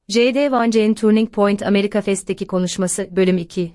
J.D. Vance'in Turning Point AmericaFest'teki Konuşması, Bölüm 2.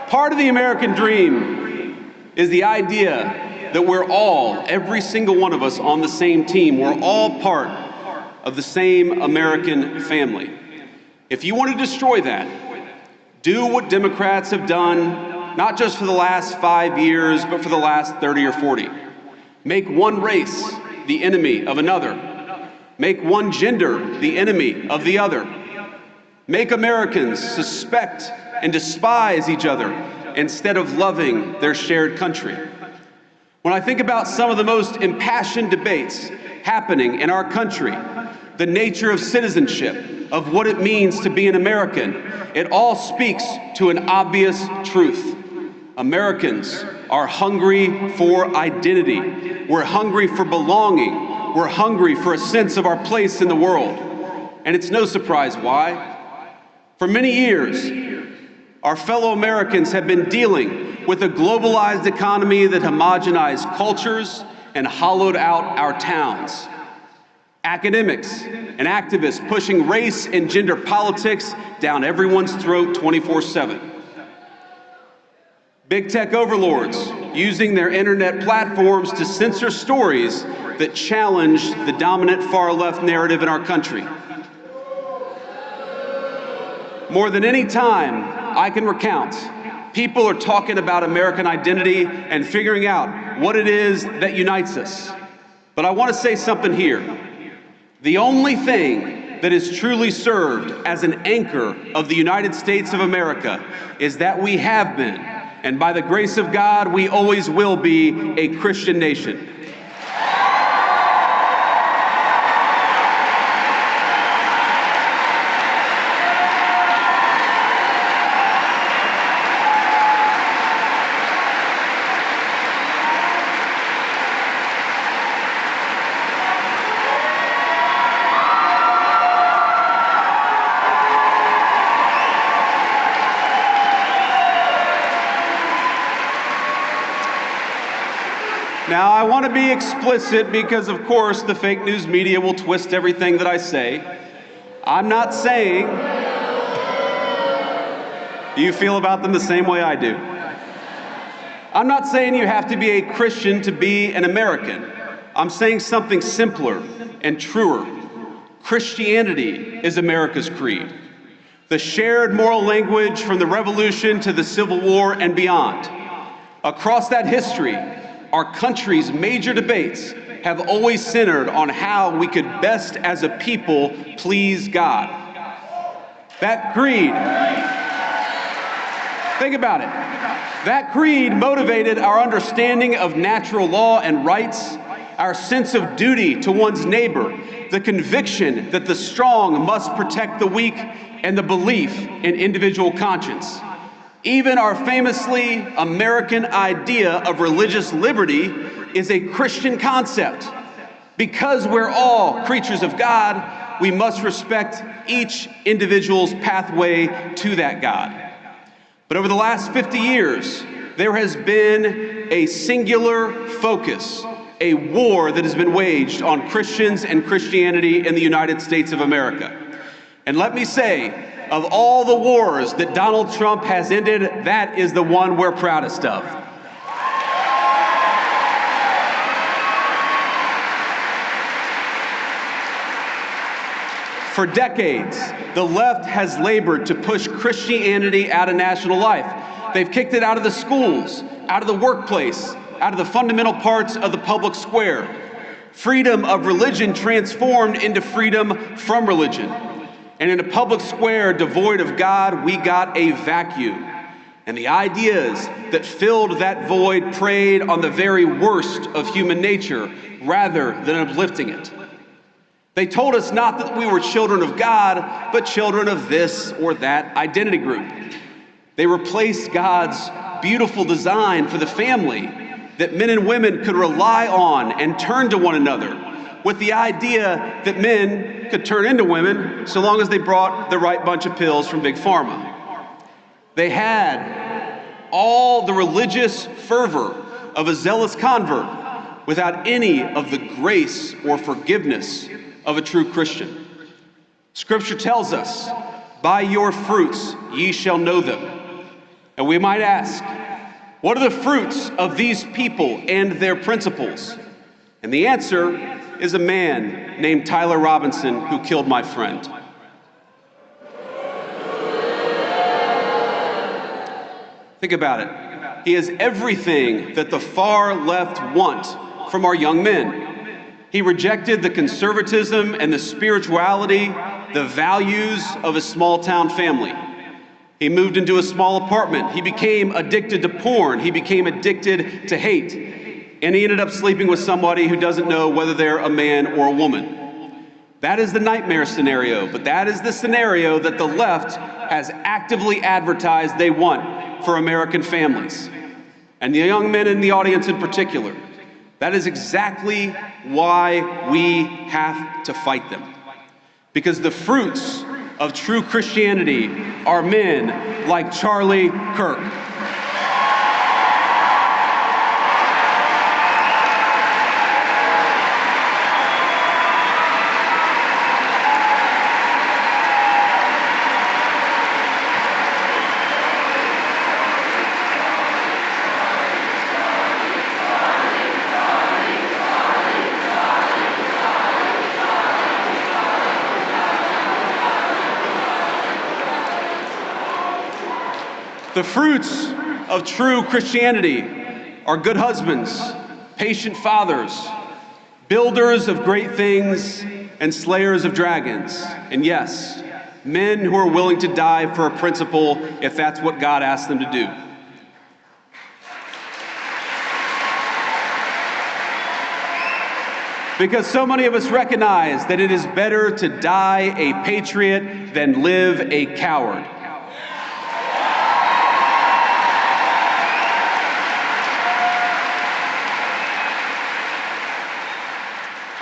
Part of the American dream is the idea that we're all, every single one of us on the same team. We're all part of the same American family. If you want to destroy that, do what Democrats have done, not just for the last 5 years, but for the last 30 or 40. Make one race the enemy of another. Make one gender the enemy of the other. Make Americans suspect and despise each other instead of loving their shared country. When I think about some of the most impassioned debates happening in our country, the nature of citizenship, of what it means to be an American, it all speaks to an obvious truth. Americans are hungry for identity. We're hungry for belonging. We're hungry for a sense of our place in the world. And it's no surprise why. For many years, our fellow Americans have been dealing with a globalized economy that homogenized cultures and hollowed out our towns. Academics and activists pushing race and gender politics down everyone's throat 24/7. Big tech overlords using their internet platforms to censor stories that challenge the dominant far-left narrative in our country. More than any time I can recount, people are talking about American identity and figuring out what it is that unites us. But I want to say something here. The only thing that is truly served as an anchor of the United States of America is that we have been, and by the grace of God, we always will be, a Christian nation. Now, I want to be explicit because, of course, the fake news media will twist everything that I say. I'm not saying... Do you feel about them the same way I do? I'm not saying you have to be a Christian to be an American. I'm saying something simpler and truer. Christianity is America's creed. The shared moral language from the Revolution to the Civil War and beyond. Across that history, our country's major debates have always centered on how we could best as a people please God. That creed, think about it. That creed motivated our understanding of natural law and rights, our sense of duty to one's neighbor, the conviction that the strong must protect the weak, and the belief in individual conscience. Even our famously American idea of religious liberty is a Christian concept. Because we're all creatures of God, we must respect each individual's pathway to that God. But over the last 50 years, there has been a singular focus, a war that has been waged on Christians and Christianity in the United States of America. And let me say, of all the wars that Donald Trump has ended, that is the one we're proudest of. For decades, the left has labored to push Christianity out of national life. They've kicked it out of the schools, out of the workplace, out of the fundamental parts of the public square. Freedom of religion transformed into freedom from religion. And in a public square devoid of God, we got a vacuum. And the ideas that filled that void preyed on the very worst of human nature rather than uplifting it. They told us not that we were children of God, but children of this or that identity group. They replaced God's beautiful design for the family that men and women could rely on and turn to one another, with the idea that men could turn into women so long as they brought the right bunch of pills from Big Pharma. They had all the religious fervor of a zealous convert, without any of the grace or forgiveness of a true Christian. Scripture tells us, "By your fruits ye shall know them." And we might ask, what are the fruits of these people and their principles? And the answer is a man named Tyler Robinson who killed my friend. Think about it. He is everything that the far left want from our young men. He rejected the conservatism and the spirituality, the values of a small town family. He moved into a small apartment. He became addicted to porn. He became addicted to hate. And he ended up sleeping with somebody who doesn't know whether they're a man or a woman. That is the nightmare scenario, but that is the scenario that the left has actively advertised they want for American families. And the young men in the audience in particular. That is exactly why we have to fight them. Because the fruits of true Christianity are men like Charlie Kirk. The fruits of true Christianity are good husbands, patient fathers, builders of great things, and slayers of dragons. And yes, men who are willing to die for a principle if that's what God asks them to do. Because so many of us recognize that it is better to die a patriot than live a coward.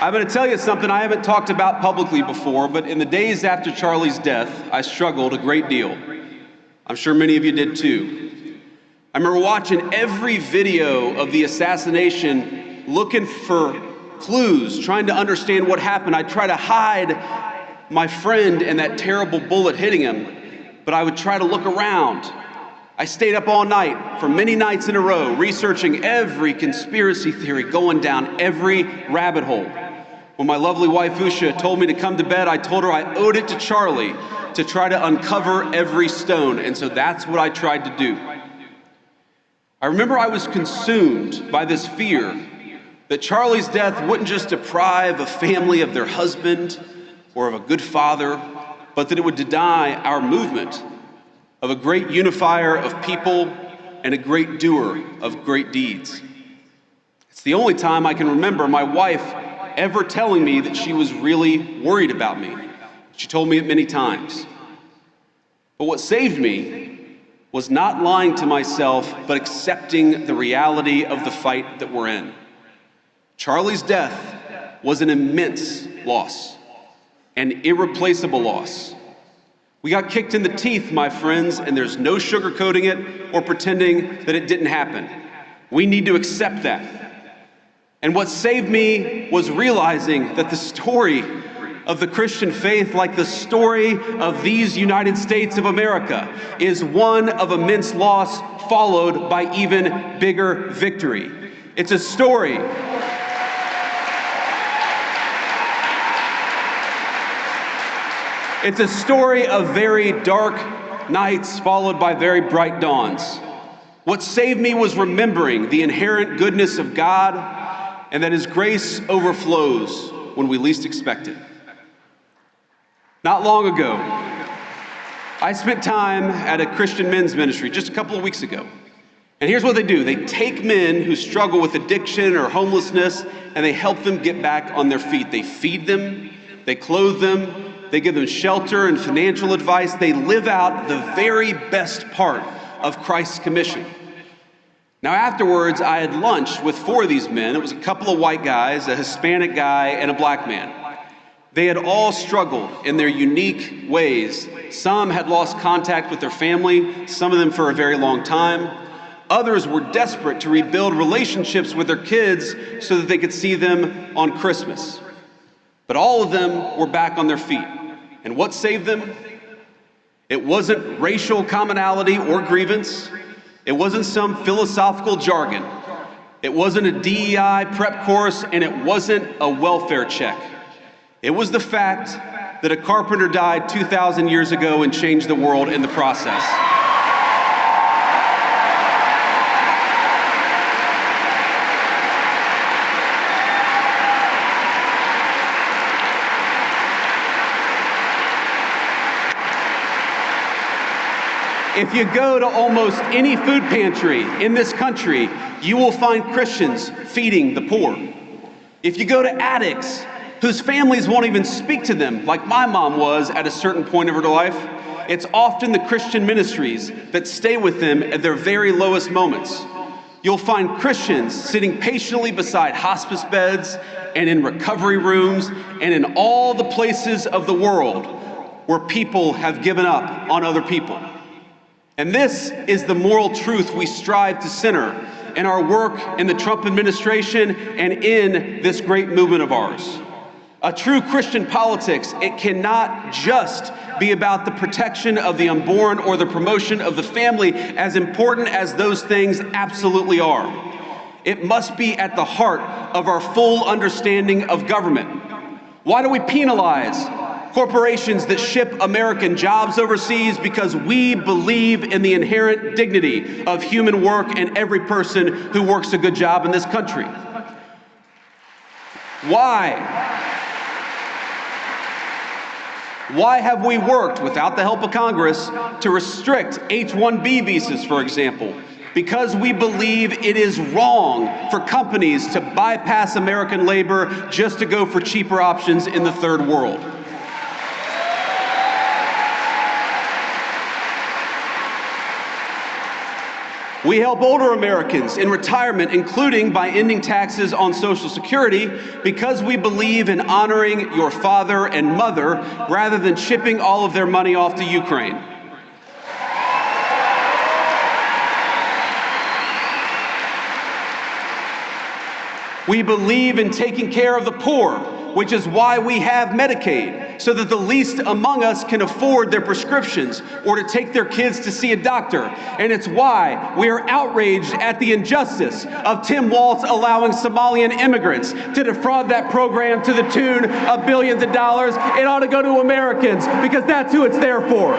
I'm going to tell you something I haven't talked about publicly before, but in the days after Charlie's death, I struggled a great deal. I'm sure many of you did too. I remember watching every video of the assassination, looking for clues, trying to understand what happened. I'd try to hide my friend and that terrible bullet hitting him, but I would try to look around. I stayed up all night for many nights in a row, researching every conspiracy theory, going down every rabbit hole. When my lovely wife, Usha, told me to come to bed, I told her I owed it to Charlie to try to uncover every stone, and so that's what I tried to do. I remember I was consumed by this fear that Charlie's death wouldn't just deprive a family of their husband or of a good father, but that it would deny our movement of a great unifier of people and a great doer of great deeds. It's the only time I can remember my wife ever telling me that she was really worried about me. She told me it many times. But what saved me was not lying to myself, but accepting the reality of the fight that we're in. Charlie's death was an immense loss, an irreplaceable loss. We got kicked in the teeth, my friends, and there's no sugarcoating it or pretending that it didn't happen. We need to accept that. And what saved me was realizing that the story of the Christian faith, like the story of these United States of America, is one of immense loss followed by even bigger victory. It's a story. It's a story of very dark nights followed by very bright dawns. What saved me was remembering the inherent goodness of God and that His grace overflows when we least expect it. Not long ago, I spent time at a Christian men's ministry just a couple of weeks ago. And here's what they do. They take men who struggle with addiction or homelessness and they help them get back on their feet. They feed them, they clothe them, they give them shelter and financial advice. They live out the very best part of Christ's commission. Now afterwards, I had lunch with 4 of these men. It was a couple of white guys, a Hispanic guy, and a black man. They had all struggled in their unique ways. Some had lost contact with their family, some of them for a very long time. Others were desperate to rebuild relationships with their kids so that they could see them on Christmas. But all of them were back on their feet. And what saved them? It wasn't racial commonality or grievance. It wasn't some philosophical jargon. It wasn't a DEI prep course, and it wasn't a welfare check. It was the fact that a carpenter died 2,000 years ago and changed the world in the process. If you go to almost any food pantry in this country, you will find Christians feeding the poor. If you go to addicts whose families won't even speak to them, like my mom was at a certain point of her life, it's often the Christian ministries that stay with them at their very lowest moments. You'll find Christians sitting patiently beside hospice beds and in recovery rooms and in all the places of the world where people have given up on other people. And this is the moral truth we strive to center in our work in the Trump administration and in this great movement of ours. A true Christian politics, it cannot just be about the protection of the unborn or the promotion of the family, as important as those things absolutely are. It must be at the heart of our full understanding of government. Why do we penalize corporations that ship American jobs overseas? Because we believe in the inherent dignity of human work and every person who works a good job in this country. Why have we worked, without the help of Congress, to restrict H-1B visas, for example? Because we believe it is wrong for companies to bypass American labor just to go for cheaper options in the third world. We help older Americans in retirement, including by ending taxes on Social Security, because we believe in honoring your father and mother rather than shipping all of their money off to Ukraine. We believe in taking care of the poor, which is why we have Medicaid, so that the least among us can afford their prescriptions or to take their kids to see a doctor. And it's why we are outraged at the injustice of Tim Walz allowing Somalian immigrants to defraud that program to the tune of billions of dollars. It ought to go to Americans, because that's who it's there for.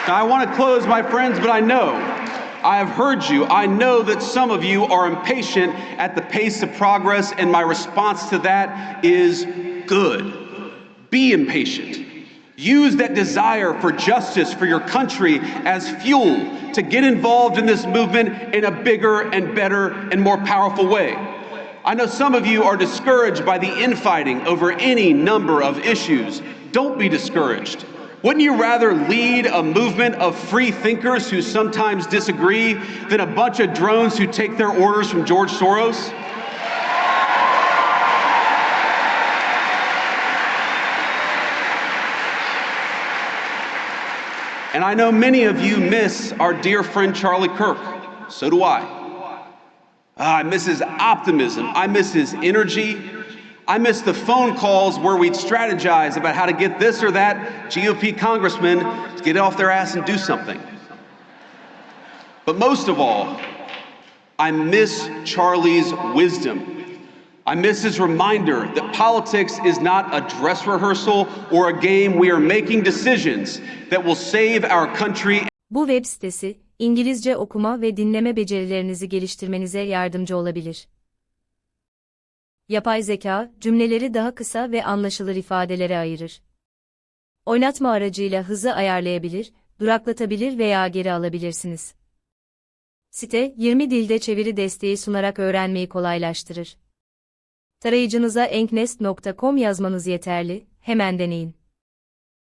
Now, I want to close, my friends, but I have heard you. I know that some of you are impatient at the pace of progress, and my response to that is good. Be impatient. Use that desire for justice for your country as fuel to get involved in this movement in a bigger and better and more powerful way. I know some of you are discouraged by the infighting over any number of issues. Don't be discouraged. Wouldn't you rather lead a movement of free thinkers who sometimes disagree than a bunch of drones who take their orders from George Soros? And I know many of you miss our dear friend Charlie Kirk. So do I. I miss his optimism. I miss his energy. I miss the phone calls where we'd strategize about how to get this or that GOP congressman to get off their ass and do something. But most of all, I miss Charlie's wisdom. I miss his reminder that politics is not a dress rehearsal or a game we are making decisions that will save our country. Bu web sitesi, İngilizce okuma ve dinleme becerilerinizi geliştirmenize yardımcı olabilir. Yapay zeka, cümleleri daha kısa ve anlaşılır ifadelere ayırır. Oynatma aracıyla hızı ayarlayabilir, duraklatabilir veya geri alabilirsiniz. Site, 20 dilde çeviri desteği sunarak öğrenmeyi kolaylaştırır. Tarayıcınıza enknest.com yazmanız yeterli, hemen deneyin.